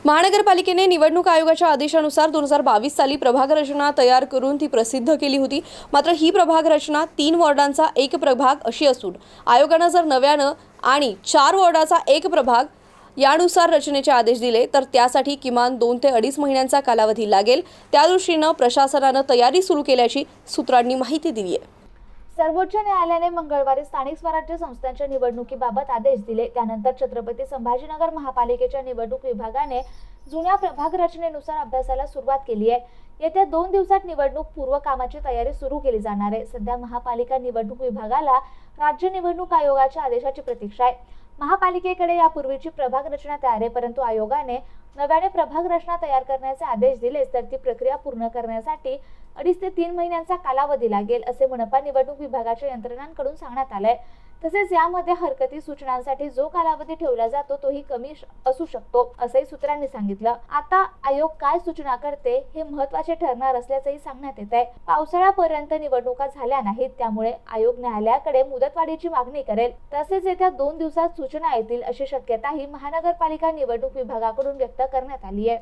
महानगरपालिकेने निवडणूक आयोगाच्या आदेशानुसार 2022 साली प्रभाग रचना तयार करून ती प्रसिद्ध केली होती। मात्र ही प्रभाग रचना 3 वॉर्डांचा एक प्रभाग अशी असून आयोगाने जर नव्यानं आणि 4 वॉर्डाचा एक प्रभाग यानुसार रचनेचे आदेश दिले तर त्यासाठी किमान 2 ते 2.5 महिन्यांचा कालावधी लागेल। त्या दृष्टीने प्रशासनाने तयारी सुरू केल्याची सूत्रांनी माहिती दिली आहे। सर्वोच्च न्यायालयाने मंगळवारी स्थानिक स्वराज्य संस्थांच्या निवडणुकीबाबत आदेश दिले। त्यानंतर छत्रपती संभाजीनगर महापालिकेच्या निवडणूक विभागाने जुन्या प्रभाग रचनेनुसार अभ्यासाला सुरुवात केली आहे। येत्या 2 दिवसात निवडणूक पूर्व कामाची तयारी सुरू केली जाणार आहे। सध्या महापालिका निवडणूक विभागाला राज्य निवडणूक आयोगाच्या आदेशाची प्रतीक्षा आहे। महापालिकेकडे यापूर्वीची प्रभाग रचना तयार आहे, परंतु आयोगाने नव्याने प्रभाग रचना तयार करण्याचे आदेश दिलेच तर ती प्रक्रिया पूर्ण करण्यासाठी 2.5 ते 3 महिन्यांचा कालावधी लागेल असे मनपा निवडणूक विभागाच्या यंत्रणांकडून सांगण्यात आले। तसेच यामध्ये हरकती सूचनांसाठी जो कालावधी ठेवला जातो तोही कमी असू शकतो असंही सूत्रांनी सांगितलं। आता आयोग काय सूचना करते हे महत्त्वाचे ठरणार असल्याचंही सांगण्यात येत आहे। पावसाळ्यापर्यंत निवडणुका झाल्या नाहीत, त्यामुळे आयोग न्यायालयाकडे मुदतवाढीची मागणी करेल। तसेच येत्या 2 दिवसात सूचना येतील अशी शक्यताही महानगरपालिका निवडणूक विभागाकडून व्यक्त करण्यात आली आहे।